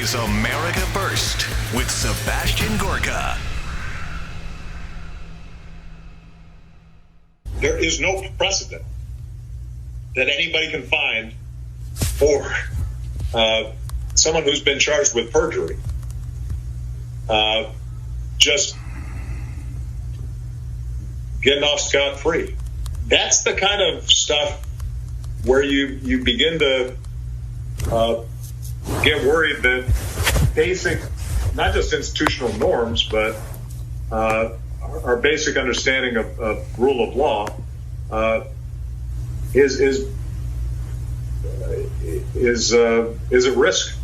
is America First with Sebastian Gorka. There is no precedent that anybody can find for someone who's been charged with perjury just getting off scot-free. That's the kind of stuff where you begin to get worried that basic, not just institutional norms, but our basic understanding of rule of law is at risk.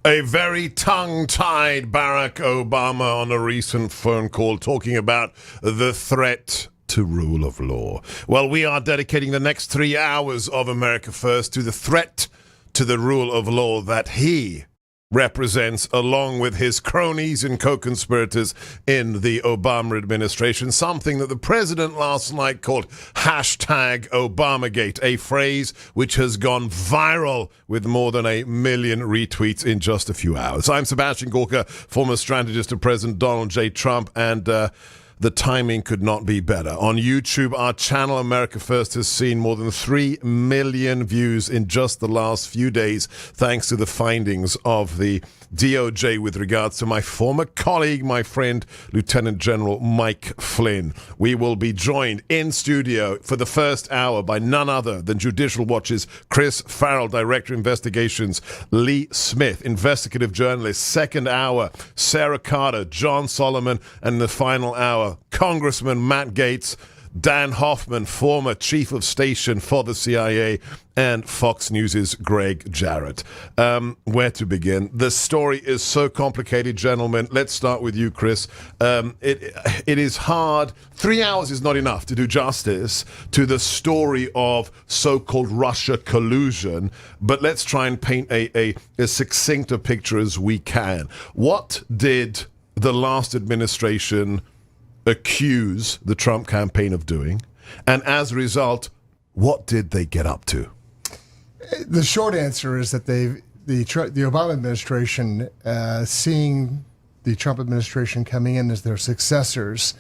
A very tongue-tied Barack Obama on a recent phone call talking about the threat to rule of law. Well, we are dedicating the next 3 hours of America First to the threat to the rule of law that he represents, along with his cronies and co-conspirators in the Obama administration, something that the president last night called hashtag Obamagate, a phrase which has gone viral with more than 1 million retweets in just a few hours. I'm Sebastian Gorka, former strategist of President Donald J. Trump, and the timing could not be better. On YouTube, our channel America First has seen more than 3 million views in just the last few days, thanks to the findings of the DOJ with regards to my former colleague, my friend, Lieutenant General Mike Flynn. We will be joined in studio for the first hour by none other than Judicial Watch's Chris Farrell, Director of Investigations, Lee Smith, investigative journalist, second hour, Sarah Carter, John Solomon, and the final hour, Congressman Matt Gaetz, Dan Hoffman, former chief of station for the CIA, and Fox News' Greg Jarrett. Where to begin? The story is so complicated, gentlemen. Let's start with you, Chris. It is hard. 3 hours is not enough to do justice to the story of so-called Russia collusion, but let's try and paint a succincter picture as we can. What did the last administration accuse the Trump campaign of doing? And as a result, what did they get up to? The short answer is that the Obama administration, seeing the Trump administration coming in as their successors,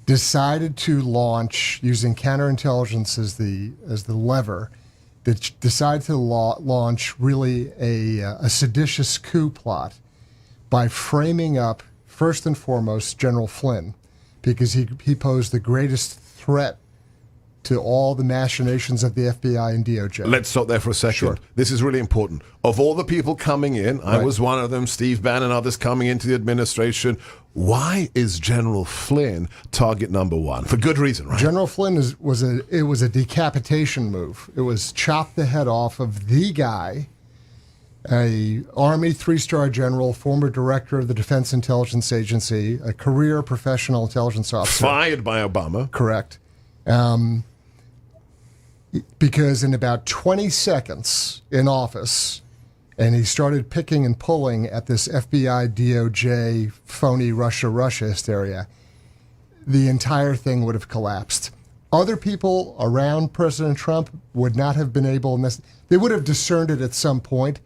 decided to launch, using counterintelligence as the lever, decided to launch really a seditious coup plot by framing up, first and foremost, General Flynn, because he posed the greatest threat to all the machinations of the FBI and DOJ. Let's stop there for a second. Sure. This is really important. Of all the people coming in, I was one of them, Steve Bannon, others coming into the administration. Why is General Flynn target number one? For good reason, right? General Flynn was a decapitation move. It was chop the head off of the guy, a Army 3-star general, former director of the Defense Intelligence Agency, a career professional intelligence officer. Fired by Obama. Correct. Because in about 20 seconds in office, and he started picking and pulling at this FBI, DOJ, phony Russia hysteria, the entire thing would have collapsed. Other people around President Trump would not have been able, they would have discerned it at some point,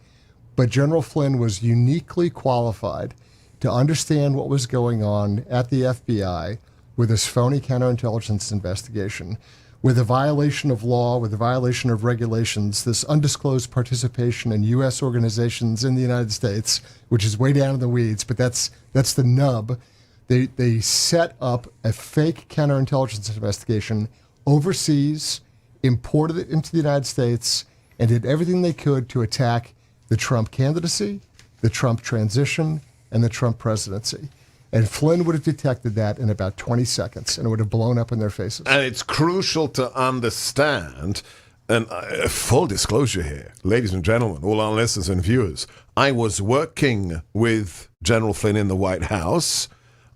but General Flynn was uniquely qualified to understand what was going on at the FBI with this phony counterintelligence investigation, with a violation of law, with a violation of regulations, this undisclosed participation in U.S. organizations in the United States, which is way down in the weeds, but that's the nub. They set up a fake counterintelligence investigation overseas, imported it into the United States, and did everything they could to attack the Trump candidacy, the Trump transition, and the Trump presidency. And Flynn would have detected that in about 20 seconds, and it would have blown up in their faces. And it's crucial to understand, and full disclosure here, ladies and gentlemen, all our listeners and viewers, I was working with General Flynn in the White House.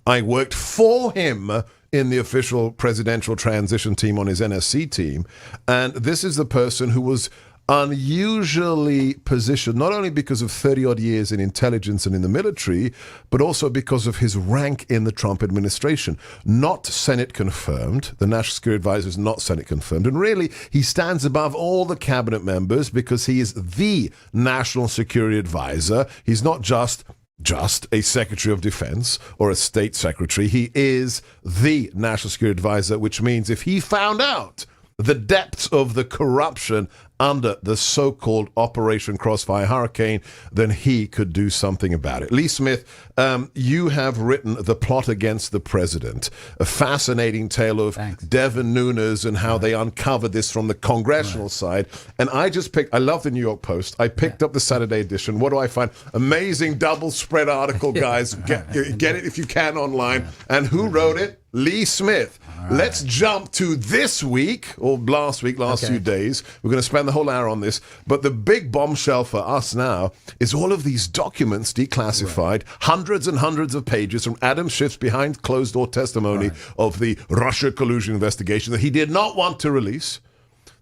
I worked for him in the official presidential transition team on his NSC team. And this is the person who was unusually positioned, not only because of 30-odd years in intelligence and in the military, but also because of his rank in the Trump administration. Not Senate confirmed. The National Security Advisor is not Senate confirmed. And really, he stands above all the cabinet members because he is the National Security Advisor. He's not just a Secretary of Defense or a State Secretary. He is the National Security Advisor, which means if he found out the depths of the corruption under the so-called Operation Crossfire Hurricane, then he could do something about it. Lee Smith, you have written The Plot Against the President, a fascinating tale of Devin Nunes and how they uncovered this from the congressional side. And I love the New York Post. I picked up the Saturday edition. What do I find? Amazing double spread article, guys. Get it if you can online. And who wrote it? Lee Smith. Let's jump to this week, or last few days. We're going to spend the whole hour on this. But the big bombshell for us now is all of these documents declassified, hundreds and hundreds of pages from Adam Schiff's behind closed door testimony of the Russia collusion investigation that he did not want to release.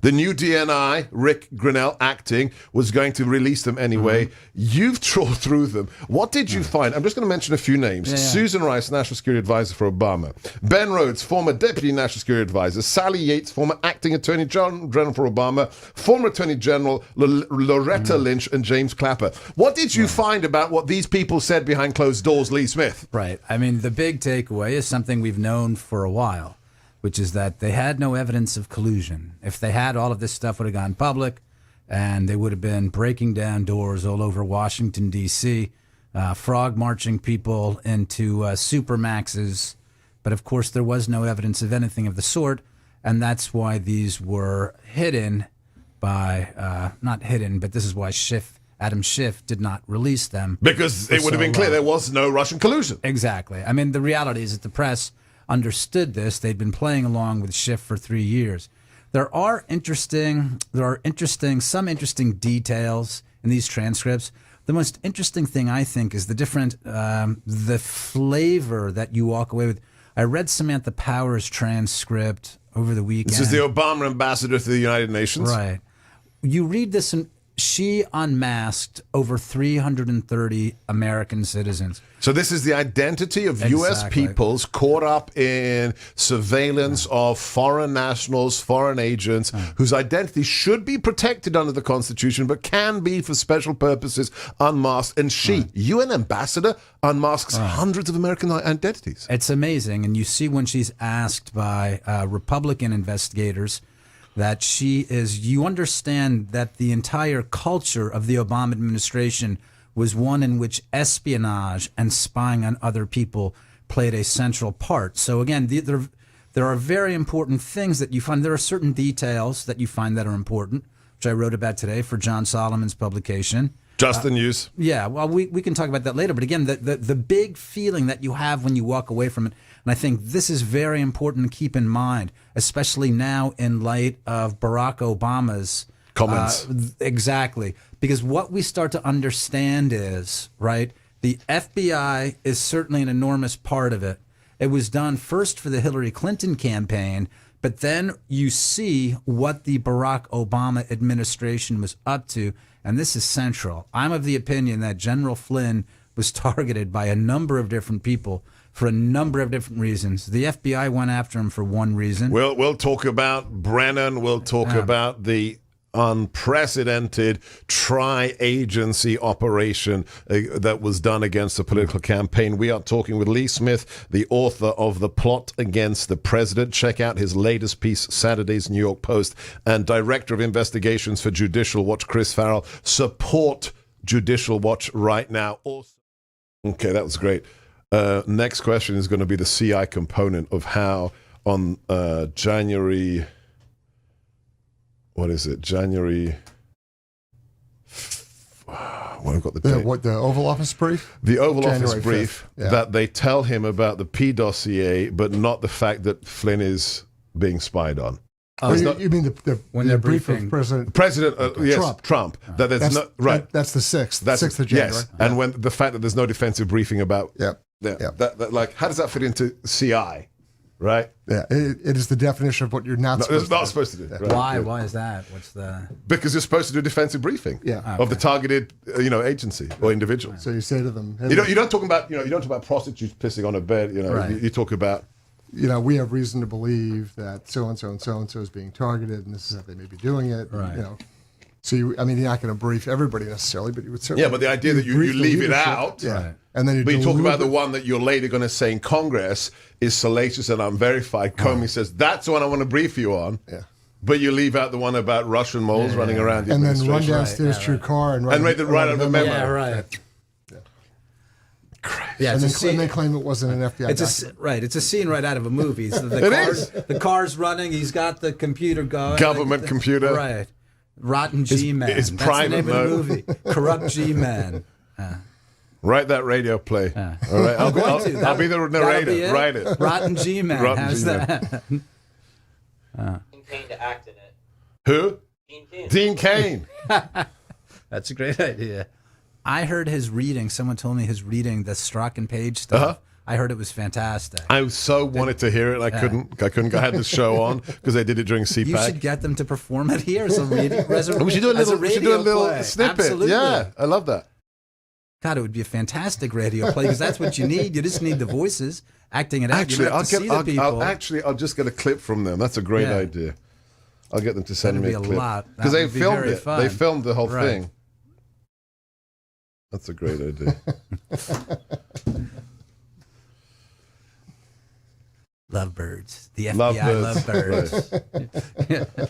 The new DNI, Rick Grinnell acting, was going to release them anyway. You've trawled through them. What did you find? I'm just going to mention a few names. Susan Rice, National Security Advisor for Obama. Ben Rhodes, former Deputy National Security Advisor. Sally Yates, former Acting Attorney General for Obama. Former Attorney General Loretta Lynch and James Clapper. What did you find about what these people said behind closed doors, Lee Smith? Right. I mean, the big takeaway is something we've known for a while, which is that they had no evidence of collusion. If they had, all of this stuff would have gone public, and they would have been breaking down doors all over Washington, D.C., frog marching people into supermaxes. But, of course, there was no evidence of anything of the sort, and that's why these were hidden by, not hidden, but this is why Adam Schiff did not release them. Because it would have been clear there was no Russian collusion. Exactly. I mean, the reality is that the press understood this. They'd been playing along with Schiff for 3 years. There are some interesting details in these transcripts. The most interesting thing, I think, is the flavor that you walk away with. I read Samantha Power's transcript over the weekend. This is the Obama ambassador to the United Nations. Right. You read this, and she unmasked over 330 American citizens. So this is the identity of U.S. peoples caught up in surveillance of foreign nationals, foreign agents, whose identity should be protected under the Constitution, but can be, for special purposes, unmasked. And she, UN ambassador, unmasks hundreds of American identities. It's amazing. And you see when she's asked by Republican investigators that you understand that the entire culture of the Obama administration was one in which espionage and spying on other people played a central part. So again, there are very important things that you find. There are certain details that you find that are important, which I wrote about today for John Solomon's publication. Just the news. Yeah, well, we can talk about that later. But again, the big feeling that you have when you walk away from it, and I think this is very important to keep in mind, especially now in light of Barack Obama's comments. Exactly. Because what we start to understand is, right, the FBI is certainly an enormous part of it. It was done first for the Hillary Clinton campaign, but then you see what the Barack Obama administration was up to, and this is central. I'm of the opinion that General Flynn was targeted by a number of different people for a number of different reasons. The FBI went after him for one reason. We'll talk about Brennan. We'll talk about the unprecedented tri-agency operation that was done against the political campaign. We are talking with Lee Smith, the author of The Plot Against the President. Check out his latest piece, Saturday's New York Post, and Director of Investigations for Judicial Watch, Chris Farrell. Support Judicial Watch right now. Also, okay, that was great. Next question is going to be the CI component of how on January... What is it? January. What I've got the date. The Oval Office brief? The Oval January Office brief 5th. Yeah. That they tell him about the P dossier, but not the fact that Flynn is being spied on. You mean the brief of President Trump. That there's that's the 6th. That's 6th of January. Yes, and when the fact that there's no defensive briefing about. Yep. That, like, how does that fit into CI? right? Yeah, it is the definition of what you're not supposed It's not to do. supposed to do. Yeah. Right, Why? yeah. Why is that? What's the? Because you're supposed to do a defensive briefing Yeah. of the targeted, agency or individual. So you say to them, hey, You don't talk about, you don't talk about prostitutes pissing on a bed. Right. You talk about. we have reason to believe that so-and-so and so-and-so is being targeted, and this is how they may be doing it. Right. So, you're not going to brief everybody necessarily, but you would certainly... Yeah, but the idea that you brief the leave it leadership. out. Yeah. Right. And then But you talk about the deliberate- one that you're later going to say in Congress is salacious and unverified. Comey says, that's the one I want to brief you on. Yeah. But you leave out the one about Russian moles running around the And then run administration. downstairs to your car and And read out of a memo. Yeah, right. Yeah, And it's then, a scene. they claim it wasn't an FBI document. Right. It's a scene right out of a movie. So the car's running. He's got the computer going. Government computer. Right. Rotten G-Man. it's That's private the name of the movie. Corrupt G-Man. Write that radio play. All right, I'll be the That'll narrator. be it. Write it. Rotten G-Man. Rotten How's G-Man. that? Dean Cain to act in it. Who? Dean Cain. Dean Cain. That's a great idea. I heard his reading. Someone told me his reading, the Strzok and Page stuff. I heard it was fantastic. I so wanted to hear it. I couldn't. I had the show on because they did it during CPAC. You should get them to perform it here as a radio. We should do a little. We should do a little play. snippet. Absolutely. Yeah, I love that. God, it would be a fantastic radio play because that's what you need. You just need the voices acting it out. Actually, you don't have to see the people. I'll just get a clip from them. That's a great Yeah. idea. I'll get them to send That'd me a be a clip lot. That because they would be filmed very it. fun. They filmed the whole Right. thing. That's a great idea. Lovebirds. The FBI lovebirds. Right.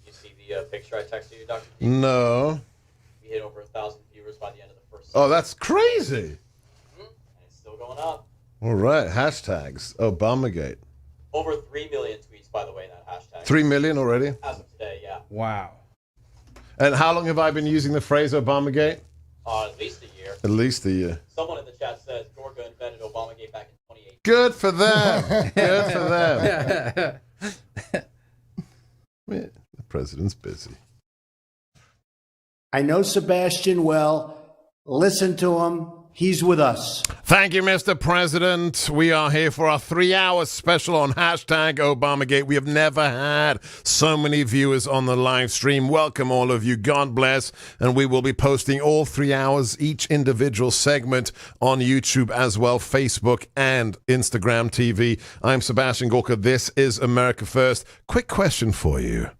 You see the picture I texted you, Dr. G? No. We hit over 1,000 viewers by the end of the first Oh, that's crazy. and it's still going up. All right. Hashtags. Obamagate. Over 3 million tweets, by the way, in that hashtag. 3 million already. As of today, yeah. Wow. And how long have I been using the phrase Obamagate? At least a year. At least a year. Someone in the chat says Gorka invented Obamagate back in 2018. Good for them. Good for them. Yeah, the president's busy. I know Sebastian well. Listen to him. He's with us. Thank you, Mr. President. We are here for our 3-hour special on hashtag Obamagate. We have never had so many viewers on the live stream. Welcome, all of you. God bless. And we will be posting all 3 hours, each individual segment on YouTube as well, Facebook and Instagram TV. I'm Sebastian Gorka. This is America First. Quick question for you.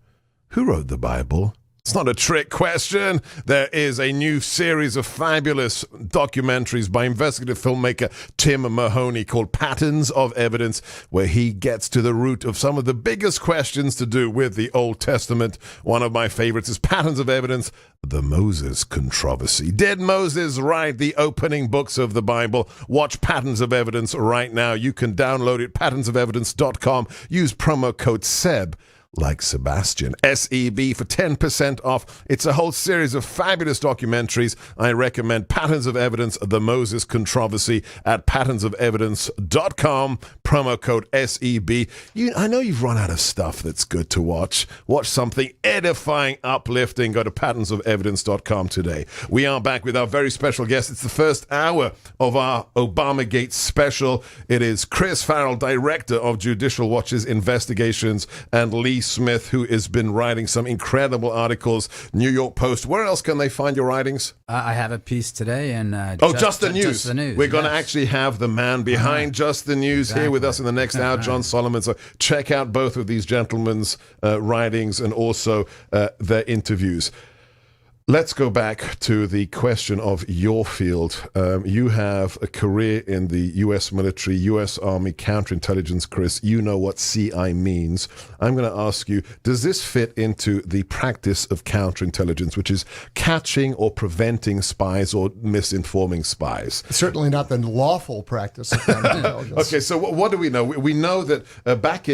Who wrote the Bible? It's not a trick question. There is a new series of fabulous documentaries by investigative filmmaker Tim Mahoney called Patterns of Evidence, where he gets to the root of some of the biggest questions to do with the Old Testament. One of my favorites is Patterns of Evidence, the Moses controversy. Did Moses write the opening books of the Bible? Watch Patterns of Evidence right now. You can download it, patternsofevidence.com. Use promo code SEB. Like Sebastian, SEB, for 10% off. It's a whole series of fabulous documentaries. I recommend Patterns of Evidence, the Moses controversy at patternsofevidence.com, promo code SEB. I know you've run out of stuff that's good to watch. Watch something edifying, uplifting. Go to patternsofevidence.com today. We are back with our very special guest. It's the first hour of our Obamagate special. It is Chris Farrell, director of Judicial Watch's investigations, and Lee Smith, who has been writing some incredible articles. New York Post. Where else can they find your writings? I have a piece today in Just the News. Just the News. We're going to yes. actually have the man behind Just the News here with us in the next hour, John Solomon. So check out both of these gentlemen's writings and also their interviews. Let's go back to the question of your field. You have a career in the U.S. military, U.S. Army counterintelligence, Chris. You know what CI means. I'm going to ask you, does this fit into the practice of counterintelligence, which is catching or preventing spies or misinforming spies? Certainly not the lawful practice of counterintelligence. Okay, so what do we know? We know that back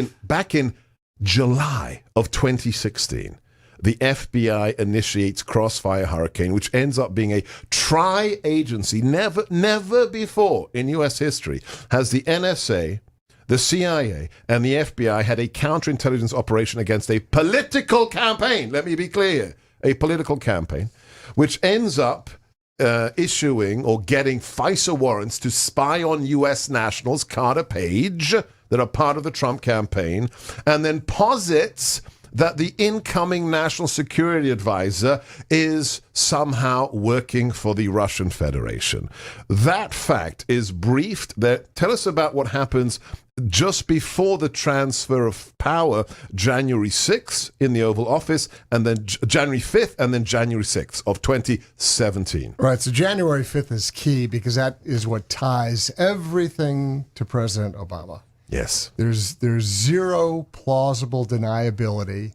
in July of 2016, the FBI initiates Crossfire Hurricane, which ends up being a tri-agency. Never before in U.S. history has the NSA, the CIA and the FBI had a counterintelligence operation against a political campaign. Let me be clear. A political campaign, which ends up issuing or getting FISA warrants to spy on U.S. nationals, Carter Page, that are part of the Trump campaign, and then posits that the incoming national security advisor is somehow working for the Russian Federation. That fact is briefed. Tell us about what happens just before the transfer of power, January 6th in the Oval Office, and then January 5th, and then January 6th of 2017. Right, so January 5th is key because that is what ties everything to President Obama. Yes. There's zero plausible deniability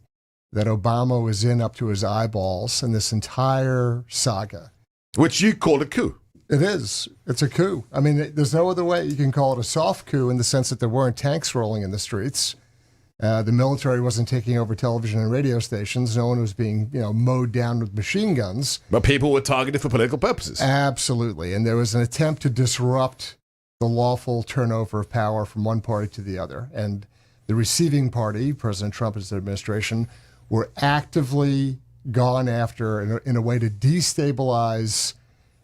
that Obama was in up to his eyeballs in this entire saga. Which you call a coup. It is. It's a coup. I mean, there's no other way you can call it a soft coup in the sense that there weren't tanks rolling in the streets. The military wasn't taking over television and radio stations. No one was being, mowed down with machine guns. But people were targeted for political purposes. Absolutely. And there was an attempt to disrupt the lawful turnover of power from one party to the other. And the receiving party, President Trump and his administration, were actively gone after in a way to destabilize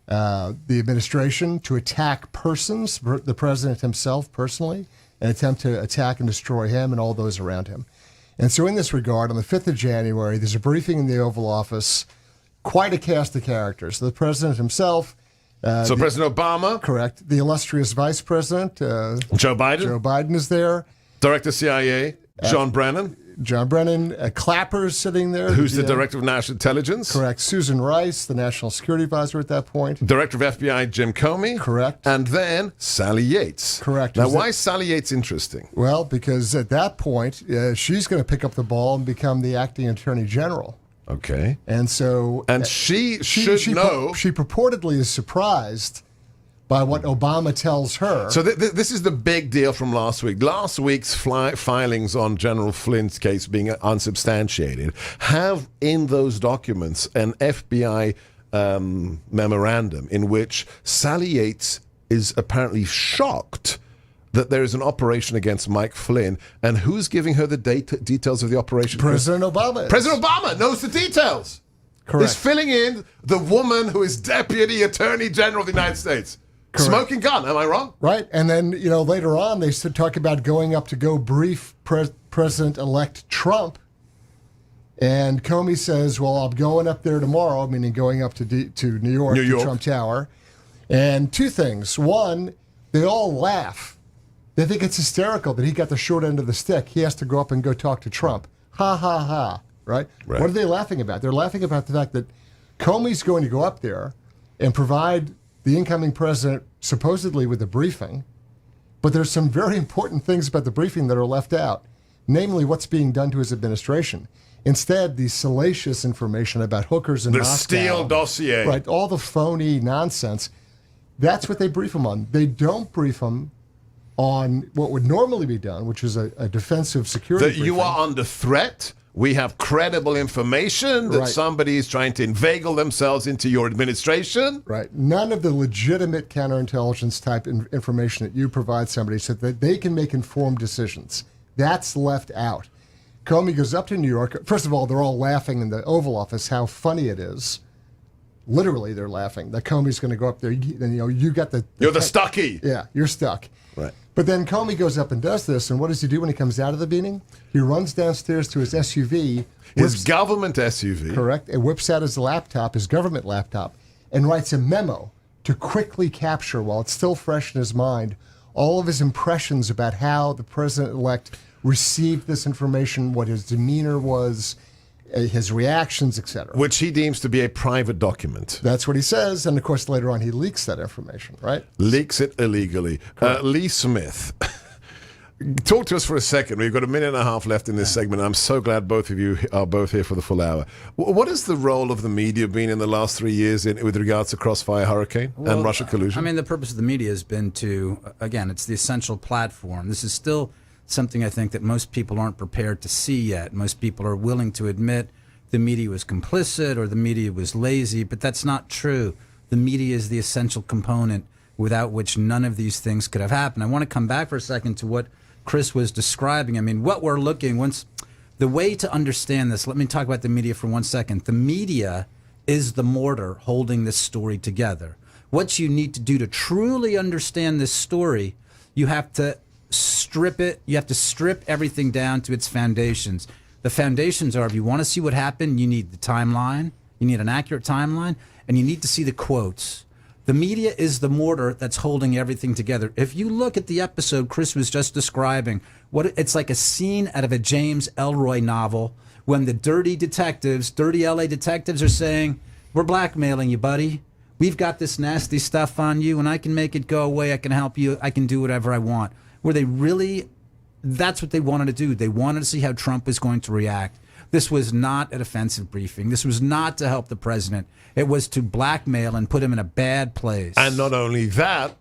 the administration, to attack persons, the president himself personally, and attempt to attack and destroy him and all those around him. And so in this regard, on the 5th of January, there's a briefing in the Oval Office, quite a cast of characters. The president himself. President Obama. Correct. The illustrious vice president. Joe Biden. Joe Biden is there. Director CIA, John Brennan. John Brennan. Clapper's sitting there. Who's the Director of National Intelligence. Correct. Susan Rice, the National Security Advisor at that point. Director of FBI, Jim Comey. Correct. And then Sally Yates. Correct. Now, why is Sally Yates interesting? Well, because at that point, she's going to pick up the ball and become the acting Attorney General. Okay. And so... And she should know... She purportedly is surprised by what Obama tells her. So this is the big deal from last week. Last week's filings on General Flynn's case being unsubstantiated have in those documents an FBI memorandum in which Sally Yates is apparently shocked that there is an operation against Mike Flynn. And who's giving her the details of the operation? President Obama. President Obama knows the details. Correct. He's filling in the woman who is Deputy Attorney General of the United States. Correct. Smoking gun, am I wrong? Right. And then, later on, they talk about going up to go brief President-elect Trump. And Comey says, well, I'm going up there tomorrow, meaning going up to New York, to Trump Tower. And two things. One, they all laugh. They think it's hysterical that he got the short end of the stick. He has to go up and go talk to Trump. Ha, ha, ha. Right? What are they laughing about? They're laughing about the fact that Comey's going to go up there and provide the incoming president supposedly with a briefing, but there's some very important things about the briefing that are left out, namely what's being done to his administration. Instead, the salacious information about hookers in Moscow. The Steele dossier. Right, all the phony nonsense. That's what they brief him on. They don't brief him on what would normally be done, which is a defensive security briefing. You are under threat. We have credible information that somebody is trying to inveigle themselves into your administration. Right. None of the legitimate counterintelligence type information that you provide somebody so that they can make informed decisions. That's left out. Comey goes up to New York. First of all, they're all laughing in the Oval Office how funny it is. Literally, they're laughing that Comey's going to go up there. And, you got the... You're the stucky. Yeah, you're stuck. Right. But then Comey goes up and does this, and what does he do when he comes out of the meeting? He runs downstairs to his SUV. His government SUV. Correct. And whips out his laptop, his government laptop, and writes a memo to quickly capture, while it's still fresh in his mind, all of his impressions about how the president-elect received this information, what his demeanor was, his reactions, etc. Which he deems to be a private document. That's what he says. And, of course, later on he leaks that information, right? Leaks it illegally. Lee Smith, talk to us for a second. We've got a minute and a half left in this segment. I'm so glad both of you are both here for the full hour. What has the role of the media been in the last 3 years with regards to Crossfire Hurricane and Russia collusion? I mean, the purpose of the media has been to, again, it's the essential platform. This is still something I think that most people aren't prepared to see yet. Most people are willing to admit the media was complicit or the media was lazy, but that's not true. The media is the essential component without which none of these things could have happened. I want to come back for a second to what Chris was describing, I mean, what we're looking, the way to understand this, let me talk about the media for 1 second. The media is the mortar holding this story together. What you need to do to truly understand this story, you have to strip it, you have to strip everything down to its foundations. The foundations are, if you want to see what happened, you need the timeline, you need an accurate timeline, and you need to see the quotes. The media is the mortar that's holding everything together. If you look at the episode Chris was just describing, it's like a scene out of a James Ellroy novel when the dirty LA detectives are saying, we're blackmailing you, buddy. We've got this nasty stuff on you, and I can make it go away. I can help you. I can do whatever I want. That's what they wanted to do. They wanted to see how Trump was going to react. This was not a defensive briefing. This was not to help the president. It was to blackmail and put him in a bad place. And not only that,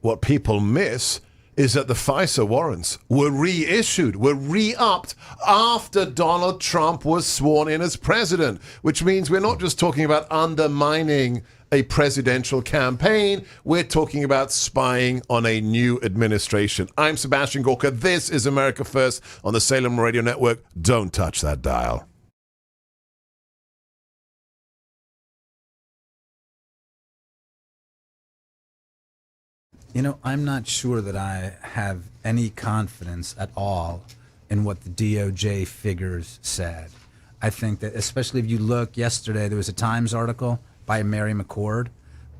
what people miss is that the FISA warrants were reissued, were re-upped after Donald Trump was sworn in as president, which means we're not just talking about undermining a presidential campaign, we're talking about spying on a new administration. I'm Sebastian Gorka. This is America First on the Salem Radio Network. Don't touch that dial. You know, I'm not sure that I have any confidence at all in what the DOJ figures said. I think that, especially if you look yesterday, there was a Times article by Mary McCord.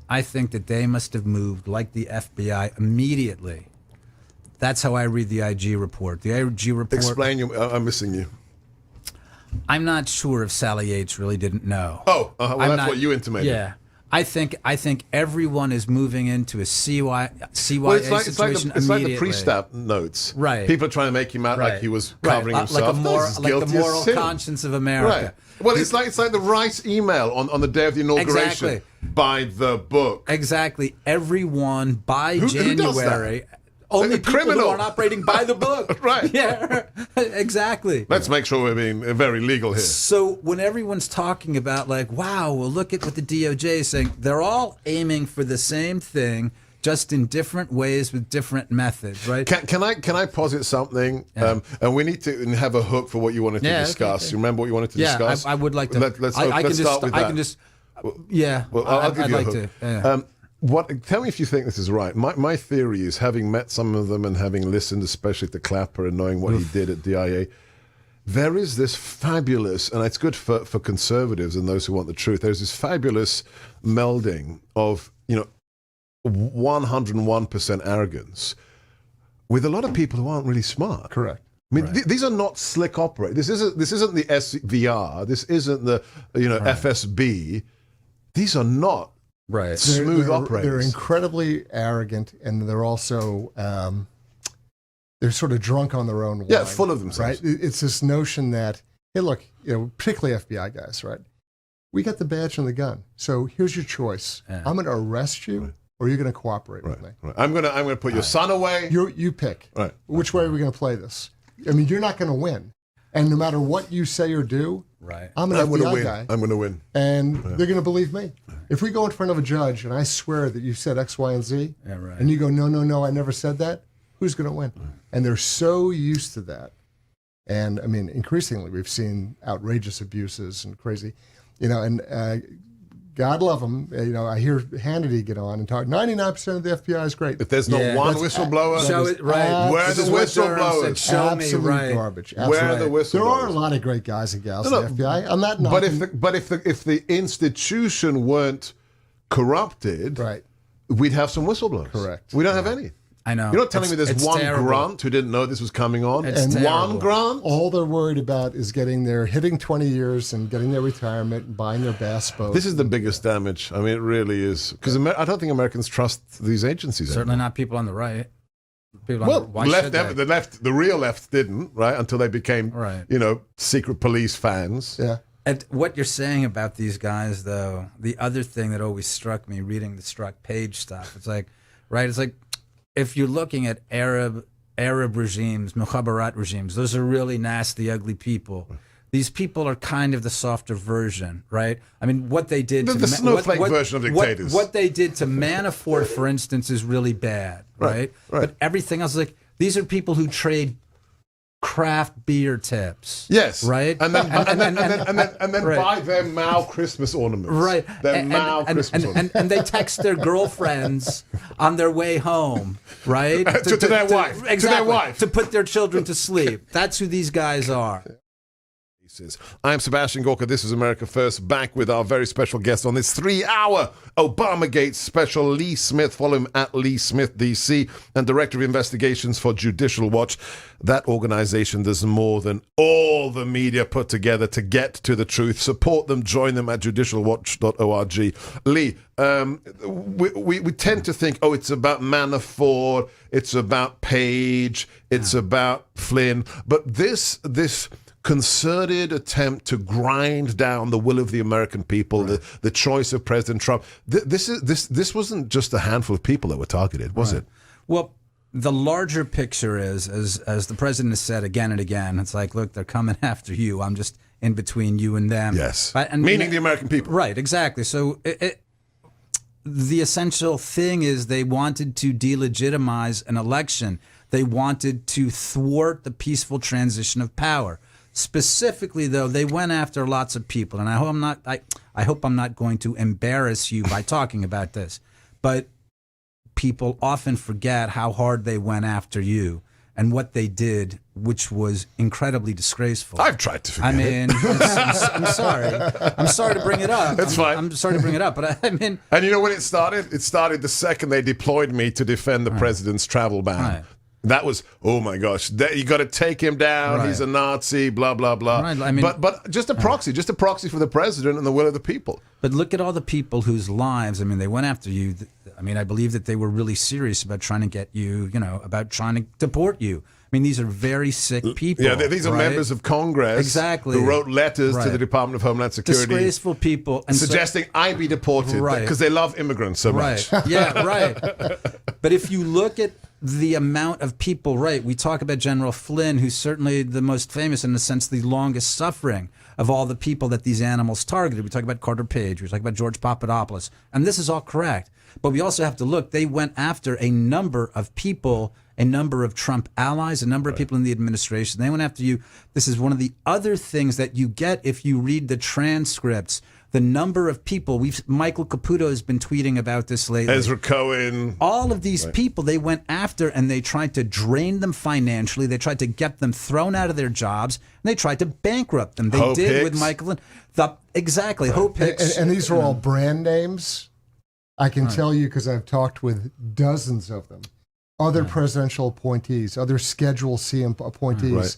I think that they must have moved, like the FBI, immediately. That's how I read the IG report. The IG report... Explain, I'm missing you. I'm not sure if Sally Yates really didn't know. Oh, that's what you intimated. Yeah. I think everyone is moving into a CYA situation it's like the immediately. pre-stab notes. Right. People are trying to make him out like he was covering himself. Like the moral conscience of America. Right. Well, it's like the Rice email on the day of the inauguration. Exactly. By the book. Exactly. Everyone by January. Who does that? Only Like people who aren't operating by the book. Right. Yeah, exactly. Let's make sure we're being very legal here. So when everyone's talking about like, wow, well, look at what the DOJ is saying, they're all aiming for the same thing, just in different ways with different methods, right? Can I posit something? Yeah. And we need to have a hook for what you wanted to discuss. Okay. You remember what you wanted to discuss? I would like to. Let's start with that. Well, I'll give you a hook. Yeah. Tell me if you think this is right. My theory is, having met some of them and having listened, especially to Clapper and knowing what he did at DIA, there is this fabulous, and it's good for conservatives and those who want the truth, there's this fabulous melding of 101% arrogance with a lot of people who aren't really smart. Correct. I mean, these are not slick operators. This isn't the SVR. This isn't the FSB. These are not smooth operators. They're incredibly arrogant, and they're also they're sort of drunk on their own wine. Yeah, full of themselves. Right? It's this notion that, hey, look, particularly FBI guys, right? We got the badge and the gun, so here's your choice. Yeah. I'm going to arrest you, or you're going to cooperate with me. Right. I'm going to put your son away. You pick. Right. Which way are we going to play this? I mean, you're not going to win, and no matter what you say or do, I'm an FBI guy. I'm going to win, and they're going to believe me. If we go in front of a judge and I swear that you said X, Y, and Z, and you go, no, I never said that, who's going to win? And they're so used to that. And I mean, increasingly, we've seen outrageous abuses and crazy, and God love them. I hear Hannity get on and talk. 99% of the FBI is great. If there's not one whistleblower, show it right. Where are the whistleblowers? Show absolute me right. Garbage. Where are the whistleblowers? There are a lot of great guys and gals in the FBI. I'm not knocking. But if the institution weren't corrupted, we'd have some whistleblowers. Correct. We don't have any. I know. You're not telling me there's one terrible. grunt who didn't know this was coming on? It's one grunt? All they're worried about is hitting 20 years and getting their retirement and buying their bass boat. This is the biggest damage. I mean, it really is. Because I don't think Americans trust these agencies Certainly anymore. not people on the right. The real left didn't, right? Until they became, secret police fans. Yeah. And what you're saying about these guys, though, the other thing that always struck me reading the Struck Page stuff, it's like, if you're looking at Arab regimes, Mukhabarat regimes, those are really nasty, ugly people. These people are kind of the softer version, right? I mean, what they did the snowflake version of dictators. What they did to Manafort, for instance, is really bad, right? But everything else, These are people who trade craft beer tips. Yes. Right? And then Right. buy their Mao Christmas ornaments. Right. Their Mao Christmas ornaments. And they text their girlfriends on their way home, right? To their wife. Exactly. To their wife. To put their children to sleep. That's who these guys are. I'm Sebastian Gorka. This is America First, back with our very special guest on this 3-hour Obamagate special, Lee Smith. Follow him at Lee Smith, DC, and Director of Investigations for Judicial Watch. That organization does more than all the media put together to get to the truth. Support them. Join them at judicialwatch.org. Lee, we tend to think, it's about Manafort, it's about Page, it's about Flynn, but this concerted attempt to grind down the will of the American people, right. the choice of President Trump. This wasn't just a handful of people that were targeted, was it? Well, the larger picture is, as the president has said again and again, it's like, look, they're coming after you. I'm just in between you and them. Yes, and meaning the American people. Right, exactly. So the essential thing is they wanted to delegitimize an election. They wanted to thwart the peaceful transition of power. Specifically, though, they went after lots of people, and I hope I'm not going to embarrass you by talking about this, but people often forget how hard they went after you and what they did, which was incredibly disgraceful. I've tried to forget it. I'm sorry. I'm sorry to bring it up. That's fine. I'm sorry to bring it up, but I mean... And you know when it started? It started the second they deployed me to defend the president's travel ban. Right. That was, oh my gosh, you got to take him down. Right. He's a Nazi, blah, blah, blah. Right. I mean, but just a proxy for the president and the will of the people. But look at all the people whose lives, they went after you. I believe that they were really serious about trying to get you, about trying to deport you. These are very sick people. Yeah, these are members of Congress exactly. who wrote letters to the Department of Homeland Security. Disgraceful people. And suggesting I be deported because they love immigrants so much. Yeah, right. But if you look at the amount of people, we talk about General Flynn, who's certainly the most famous, in a sense, the longest suffering of all the people that these animals targeted. We talk about Carter Page, we talk about George Papadopoulos, and this is all correct. But we also have to look, they went after a number of people, a number of Trump allies, a number of people in the administration. They went after you. This is one of the other things that you get if you read the transcripts. The number of people, Michael Caputo has been tweeting about this lately. Ezra Cohen. All of these people they went after, and they tried to drain them financially. They tried to get them thrown out of their jobs, and they tried to bankrupt them. They did Hicks. with Michael. Exactly, Hope Hicks. And these are all brand names. I can tell you because I've talked with dozens of them. Other presidential appointees, other Schedule C appointees,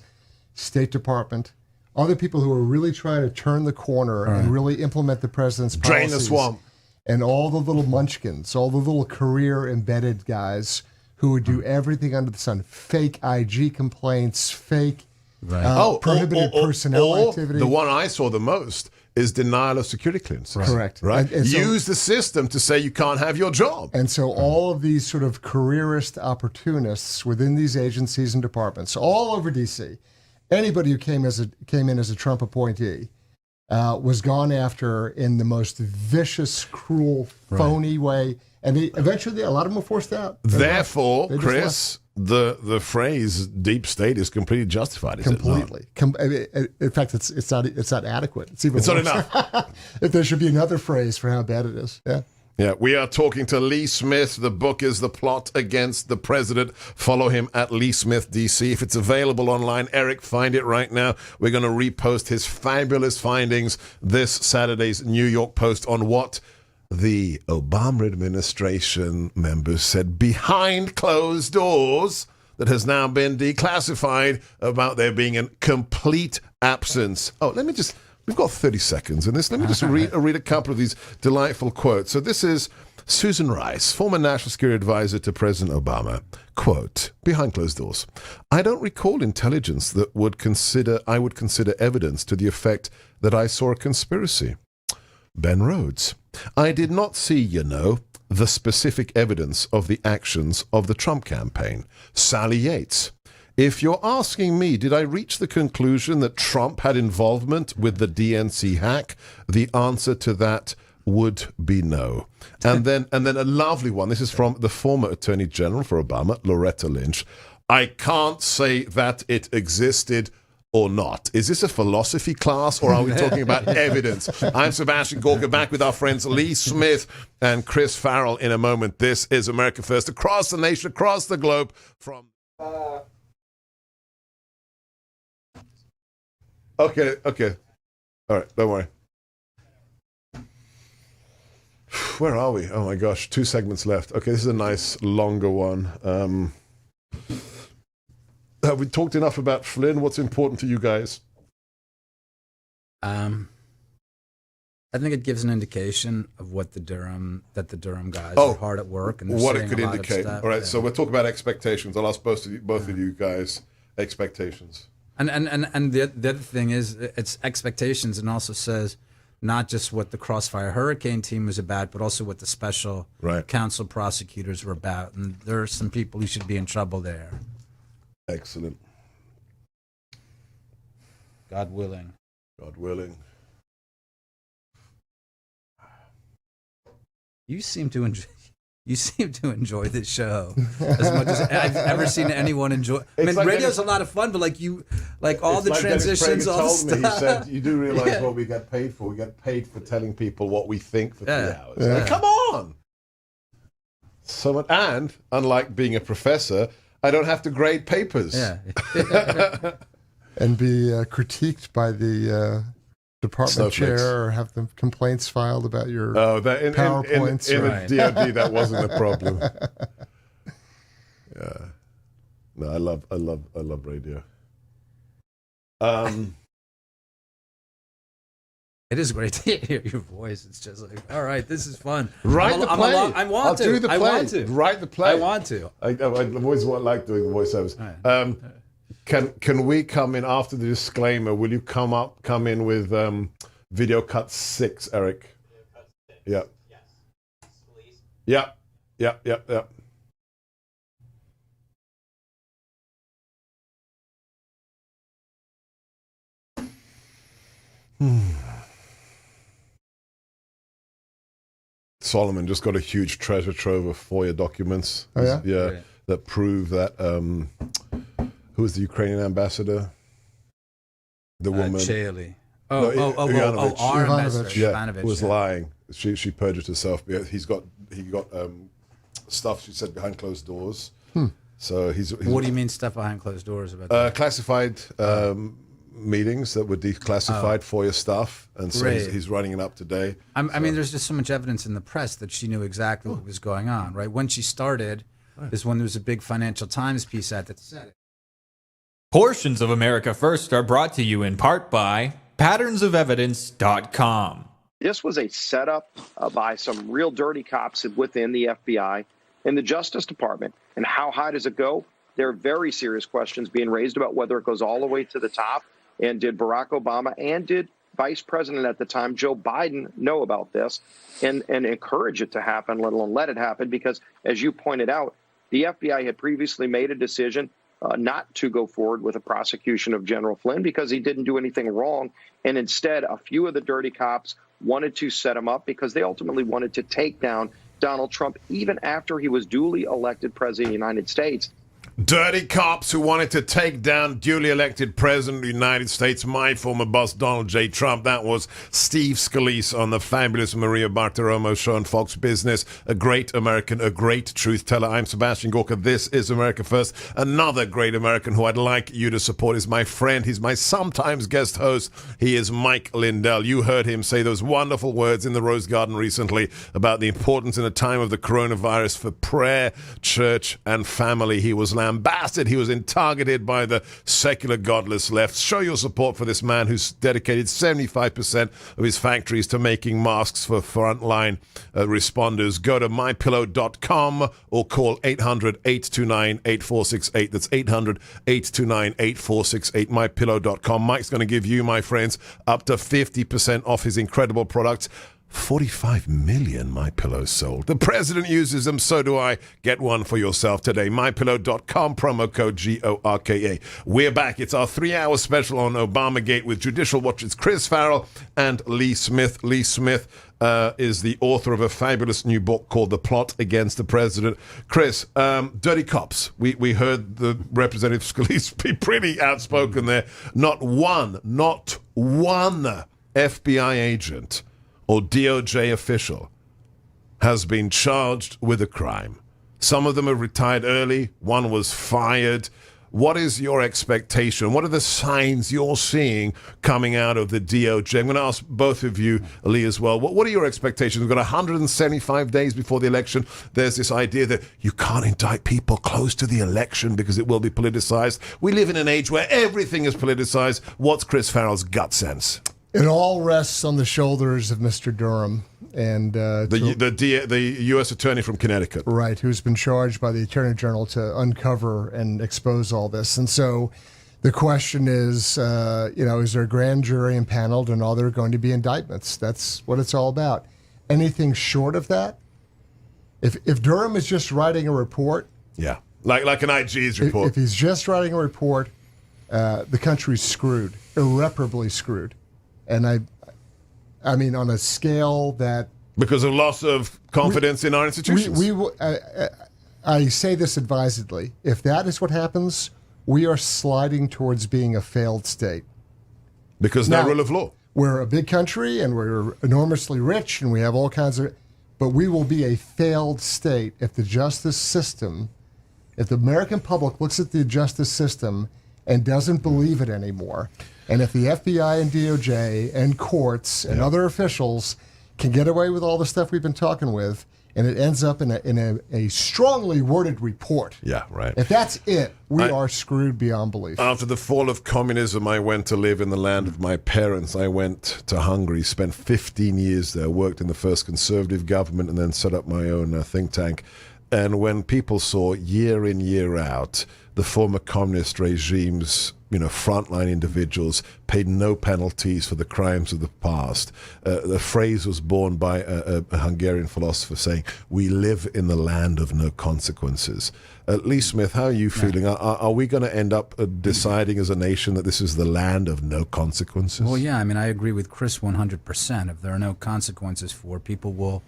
State Department, other people who are really trying to turn the corner and really implement the president's policies. Drain the swamp. And all the little munchkins, all the little career embedded guys who would do everything under the sun. Fake IG complaints, fake prohibited personnel activity. The one I saw the most is denial of security clearances. Correct. Right? And so, use the system to say you can't have your job. And so all of these sort of careerist opportunists within these agencies and departments, all over D.C., anybody who came in as a Trump appointee was gone after in the most vicious, cruel, phony way. And eventually a lot of them were forced out. Therefore, Chris, the phrase "deep state" is completely justified. Completely. In fact, it's not adequate. It's not enough. If there should be another phrase for how bad it is. Yeah. Yeah, we are talking to Lee Smith. The book is The Plot Against the President. Follow him at Lee Smith, DC. If it's available online, Eric, find it right now. We're going to repost his fabulous findings this Saturday's New York Post on what the Obama administration members said behind closed doors that has now been declassified about there being a complete absence. We've got 30 seconds in this. Let me just read a couple of these delightful quotes. So this is Susan Rice, former National Security Advisor to President Obama. Quote, behind closed doors, I don't recall intelligence that I would consider evidence to the effect that I saw a conspiracy. Ben Rhodes, I did not see, the specific evidence of the actions of the Trump campaign. Sally Yates, if you're asking me, did I reach the conclusion that Trump had involvement with the DNC hack? The answer to that would be no. And then a lovely one. This is from the former Attorney General for Obama, Loretta Lynch. I can't say that it existed or not. Is this a philosophy class, or are we talking about evidence? I'm Sebastian Gorka, back with our friends Lee Smith and Chris Farrell in a moment. This is America First, across the nation, across the globe, from... Okay. All right, don't worry. Where are we? Oh my gosh, 2 segments left. Okay, this is a nice longer one. Have we talked enough about Flynn? What's important to you guys? I think it gives an indication of what the Durham guys are hard at work, and what it could indicate. All right, so we'll talk about expectations. I'll ask both of you guys expectations. And the other thing is, it's expectations, and also says not just what the Crossfire Hurricane team was about, but also what the special counsel prosecutors were about. And there are some people who should be in trouble there. Excellent. God willing. God willing. You seem to enjoy this show as much as I've ever seen anyone enjoy. I mean, radio's a lot of fun, but all the transitions, all the stuff. He said, "You do realize what we get paid for? We get paid for telling people what we think for 3 hours. Yeah. Like, come on." And unlike being a professor, I don't have to grade papers. Yeah. And be critiqued by the department chair, or have the complaints filed about your PowerPoints. In the DoD, that wasn't a problem. Yeah. No, I love radio. It is great to hear your voice. It's just like, all right, this is fun. Write the play. I want to. Do the play. I want to. Write the play. I want to. I always like doing the voiceovers. Right. Can we come in after the disclaimer? Will you come in with video cut 6, Eric? Video cut 6. Yeah. Yes. Please. Yeah. Solomon just got a huge treasure trove of FOIA documents. Oh, yeah? Yeah, Right. that prove that, who was the Ukrainian ambassador? The woman. Chaley. Ivanovich. Who was lying. She perjured herself. He got stuff, she said, behind closed doors. So he's What do you mean stuff behind closed doors about that? classified meetings that were declassified FOIA stuff, and so he's running it up today. I mean, there's just so much evidence in the press that she knew exactly what was going on, right? When she started is when there was a big Financial Times piece out that said it. Portions of America First are brought to you in part by patternsofelvidence.com. This was a setup by some real dirty cops within the FBI and the Justice Department. And how high does it go? There are very serious questions being raised about whether it goes all the way to the top. And did Barack Obama and did Vice President at the time, Joe Biden, know about this and encourage it to happen, let alone let it happen? Because, as you pointed out, the FBI had previously made a decision not to go forward with a prosecution of General Flynn because he didn't do anything wrong. And instead, a few of the dirty cops wanted to set him up because they ultimately wanted to take down Donald Trump even after he was duly elected president of the United States. Dirty cops who wanted to take down duly elected president of the United States, my former boss, Donald J. Trump. That was Steve Scalise on the fabulous Maria Bartiromo show on Fox Business. A great American, a great truth teller. I'm Sebastian Gorka. This is America First. Another great American who I'd like you to support is my friend. He's my sometimes guest host. He is Mike Lindell. You heard him say those wonderful words in the Rose Garden recently about the importance in a time of the coronavirus for prayer, church, and family. He was lambasted. He was targeted by the secular, godless left. Show your support for this man who's dedicated 75% of his factories to making masks for frontline responders. Go to mypillow.com or call 800-829-8468. That's 800-829-8468, mypillow.com. Mike's going to give you, my friends, up to 50% off his incredible products. 45 million MyPillows sold. The president uses them, so do I. Get one for yourself today. MyPillow.com, promo code GORKA. We're back. It's our 3-hour special on Obamagate with Judicial Watch's Chris Farrell and Lee Smith. Lee Smith, is the author of a fabulous new book called The Plot Against the President. Chris, dirty cops. We heard the Representative Scalise be pretty outspoken there. Not one FBI agent or DOJ official has been charged with a crime. Some of them have retired early. One was fired. What is your expectation? What are the signs you're seeing coming out of the DOJ? I'm going to ask both of you, Lee, as well. What are your expectations? We've got 175 days before the election. There's this idea that you can't indict people close to the election because it will be politicized. We live in an age where everything is politicized. What's Chris Farrell's gut sense? It all rests on the shoulders of Mr. Durham and the U.S. Attorney from Connecticut, right, who's been charged by the Attorney General to uncover and expose all this. And so, the question is, is there a grand jury impaneled, and are there going to be indictments? That's what it's all about. Anything short of that, if Durham is just writing a report, yeah, like an IG's report, if he's just writing a report, the country's screwed, irreparably screwed. And I mean, on a scale that... Because of loss of confidence in our institutions. I say this advisedly. If that is what happens, we are sliding towards being a failed state. Because no rule of law. We're a big country, and we're enormously rich, and we have all kinds of... But we will be a failed state if the justice system, if the American public looks at the justice system and doesn't believe it anymore... And if the FBI and DOJ and courts and other officials can get away with all the stuff we've been talking with, and it ends up in a strongly worded report. Yeah, right. If that's it, we are screwed beyond belief. After the fall of communism, I went to live in the land of my parents. I went to Hungary, spent 15 years there, worked in the first conservative government, and then set up my own think tank. And when people saw year in, year out, the former communist regimes, frontline individuals paid no penalties for the crimes of the past. The phrase was born by a Hungarian philosopher saying, "We live in the land of no consequences." Lee Smith, how are you feeling? Are we going to end up deciding as a nation that this is the land of no consequences? Well, yeah, I mean, I agree with Chris 100%. If there are no consequences for it, people will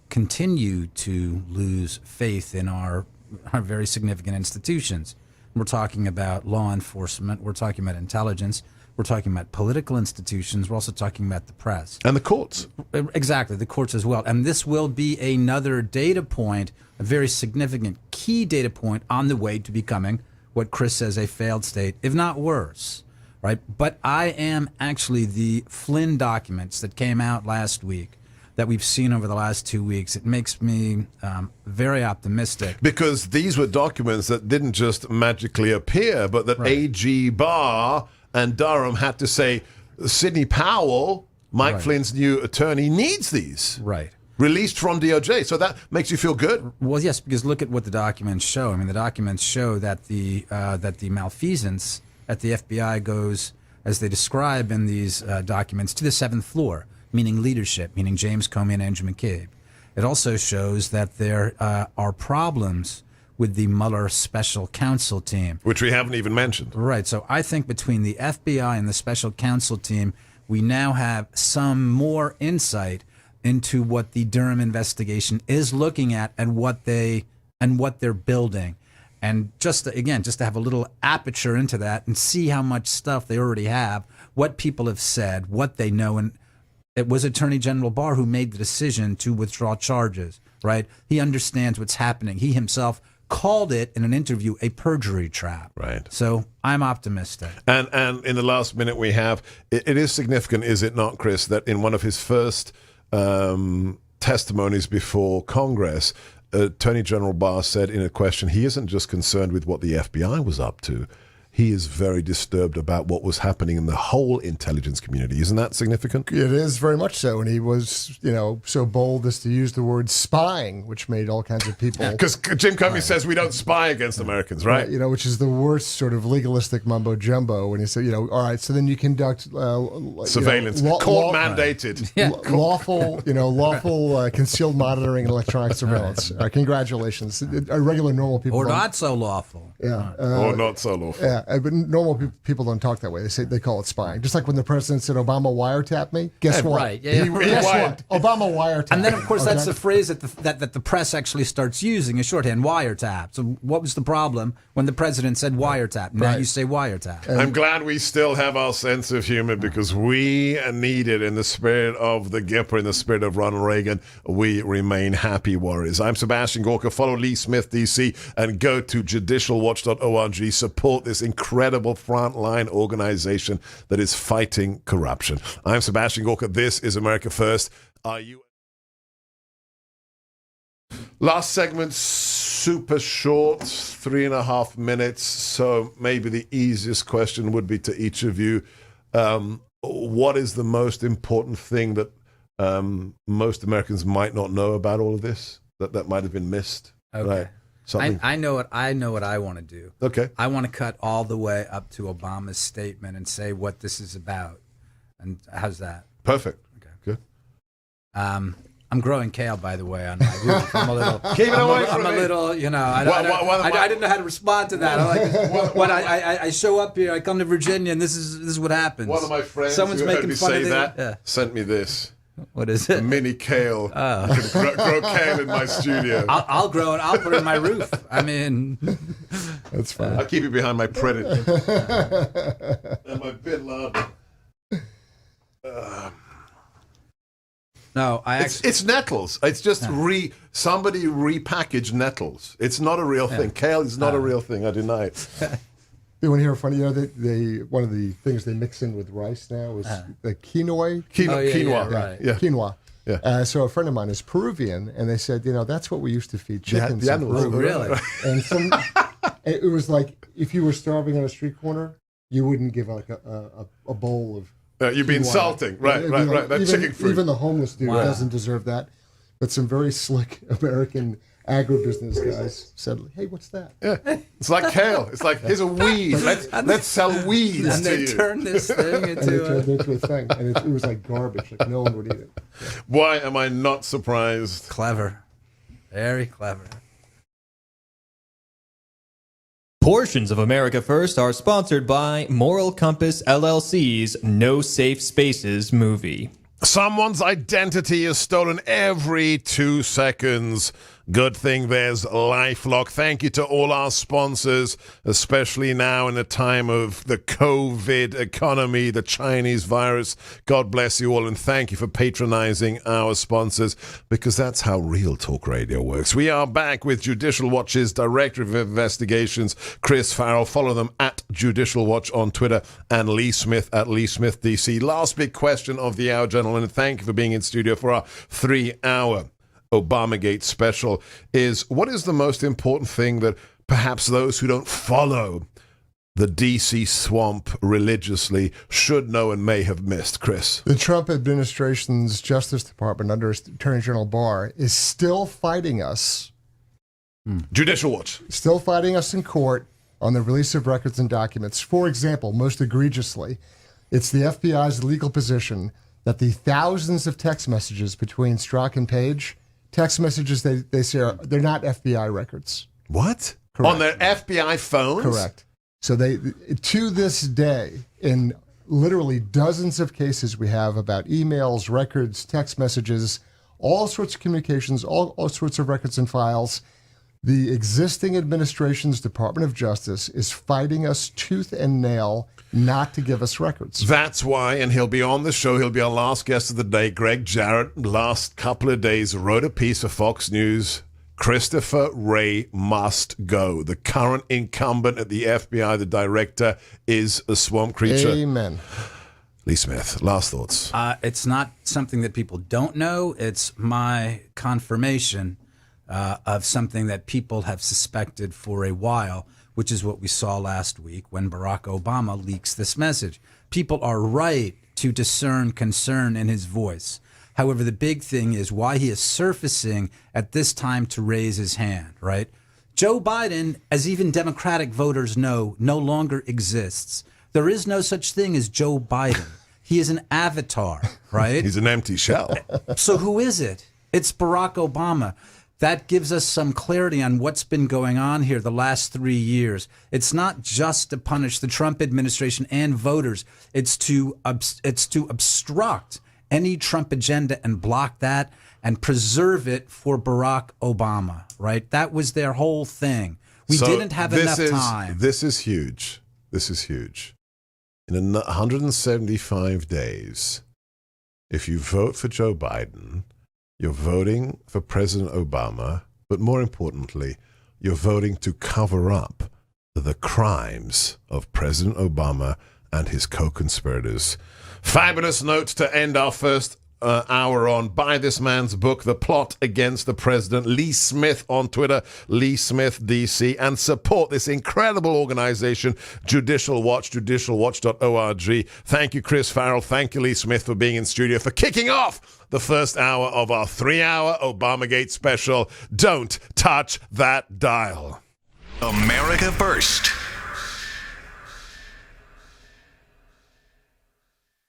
continue to lose faith in our very significant institutions. We're talking about law enforcement. We're talking about intelligence. We're talking about political institutions. We're also talking about the press. And the courts. Exactly, the courts as well. And this will be another data point, a very significant key data point on the way to becoming what Chris says a failed state, if not worse. Right? But I am actually the Flynn documents that came out last week that we've seen over the last 2 weeks, it makes me very optimistic. Because these were documents that didn't just magically appear, but that AG Barr and Durham had to say, Sidney Powell, Mike Flynn's new attorney, needs these. Right. Released from DOJ. So that makes you feel good? Well, yes, because look at what the documents show. I mean, the documents show that the malfeasance at the FBI goes, as they describe in these documents, to the seventh floor. Meaning leadership, meaning James Comey and Andrew McCabe. It also shows that there are problems with the Mueller special counsel team. Which we haven't even mentioned. Right. So I think between the FBI and the special counsel team, we now have some more insight into what the Durham investigation is looking at and what they're building. And just to have a little aperture into that and see how much stuff they already have, what people have said, what they know. And it was Attorney General Barr who made the decision to withdraw charges, right? He understands what's happening. He himself called it in an interview a perjury trap. Right. So I'm optimistic. And in the last minute we have, it is significant, is it not, Chris, that in one of his first testimonies before Congress, Attorney General Barr said in a question, he isn't just concerned with what the FBI was up to. He is very disturbed about what was happening in the whole intelligence community. Isn't that significant? It is very much so. And he was, so bold as to use the word spying, which made all kinds of people... Because Jim Comey says we don't spy against Americans, right? Which is the worst sort of legalistic mumbo-jumbo when you say, all right, so then you conduct... surveillance. Court-mandated. Yeah. Lawful concealed monitoring and electronic surveillance. Congratulations. Regular, normal people... Or not so lawful. Yeah. Or not so lawful. Yeah. Yeah, but normal people don't talk that way. They call it spying. Just like when the president said, "Obama wiretapped me." Guess what? Right. Yeah. Guess what? Obama wiretapped. And then, of course, Okay? that's the phrase that the press actually starts using, a shorthand, wiretap. So what was the problem when the president said wiretap? Now you say wiretap. I'm glad we still have our sense of humor because we need it in the spirit of the Gipper, in the spirit of Ronald Reagan. We remain happy warriors. I'm Sebastian Gorka. Follow Lee Smith, DC, and go to judicialwatch.org. Support this incredible frontline organization that is fighting corruption. I'm Sebastian Gorka. This is America First. Are you? Last segment, super short, 3.5 minutes. So maybe the easiest question would be to each of you. What is the most important thing that most Americans might not know about all of this that might have been missed? Okay. Right. Something. I know what I want to do. Okay. I want to cut all the way up to Obama's statement and say what this is about. And how's that? Perfect. Okay. Good. I'm growing kale, by the way, on my roof. I'm a little. Keep it away from I'm me. a little, I didn't know how to respond to that. When I show up here, I come to Virginia, and this is what happens. One of my friends Someone's who making heard me fun say of that sent me this. What is A it? mini kale. Oh. I can grow kale in my studio. I'll grow it. I'll put it in my roof. I mean, That's fine. I'll keep it behind my Predator and my Bin Laden. no, It's nettles. It's just somebody repackaged nettles. It's not a real thing. Kale is not a real thing. I deny it. You want to hear funny? They one of the things they mix in with rice now is the quinoa. Quinoa. right. Yeah. Quinoa. Yeah. So a friend of mine is Peruvian, and they said, that's what we used to feed chickens. The in animals. Peru. really. And it was like if you were starving on a street corner, you wouldn't give like a bowl of. You'd be quinoa. insulting. Right. That chicken fruit. Even the homeless dude doesn't deserve that. But some very slick American agribusiness guys said, "Hey, what's that?" Yeah. It's like kale. It's like, here's a weed. Let's sell weeds And to they you. turn this thing And it turned into a thing, and it was like garbage. Like no one would eat it. Yeah. Why am I not surprised? Clever, very clever. Portions of America First are sponsored by Moral Compass LLC's No Safe Spaces movie. Someone's identity is stolen every 2 seconds. Good thing there's LifeLock. Thank you to all our sponsors, especially now in the time of the COVID economy, the Chinese virus. God bless you all, and thank you for patronizing our sponsors, because that's how real talk radio works. We are back with Judicial Watch's Director of Investigations, Chris Farrell. Follow them at Judicial Watch on Twitter, and Lee Smith at Lee Smith DC. Last big question of the hour, gentlemen. Thank you for being in studio for our 3-hour Obamagate special. What is the most important thing that perhaps those who don't follow the DC swamp religiously should know and may have missed, Chris? The Trump administration's Justice Department under Attorney General Barr is still fighting us. Judicial Watch. Still fighting us in court on the release of records and documents. For example, most egregiously, it's the FBI's legal position that the thousands of text messages between Strzok and Page, text messages they say they're not FBI records. What? Correct. On their FBI phones? Correct. So they, to this day, in literally dozens of cases we have about emails, records, text messages, all sorts of communications, all sorts of records and files, the existing administration's Department of Justice is fighting us tooth and nail not to give us records. That's why, and he'll be on the show, he'll be our last guest of the day, Greg Jarrett, last couple of days, wrote a piece for Fox News, Christopher Wray must go. The current incumbent at the FBI, the director, is a swamp creature. Amen. Lee Smith, last thoughts. It's not something that people don't know. It's my confirmation of something that people have suspected for a while, which is what we saw last week when Barack Obama leaks this message. People are right to discern concern in his voice. However, the big thing is why he is surfacing at this time to raise his hand, right? Joe Biden, as even Democratic voters know, no longer exists. There is no such thing as Joe Biden. He is an avatar, right? He's an empty shell. So who is it? It's Barack Obama. that gives us some clarity on what's been going on here the last 3 years. It's not just to punish the Trump administration and voters. It's to obstruct any Trump agenda and block that and preserve it for Barack Obama, right? That was their whole thing. We didn't have enough time. This is huge. This is huge. In 175 days, if you vote for Joe Biden, you're voting for President Obama, but more importantly, you're voting to cover up the crimes of President Obama and his co-conspirators. Fabulous note to end our first hour on. Buy this man's book, The Plot Against the President. Lee Smith on Twitter, Lee Smith DC, and support this incredible organization, Judicial Watch, judicialwatch.org. Thank you, Chris Farrell. Thank you, Lee Smith, for being in studio, for kicking off the first hour of our 3-hour Obamagate special. Don't touch that dial. America First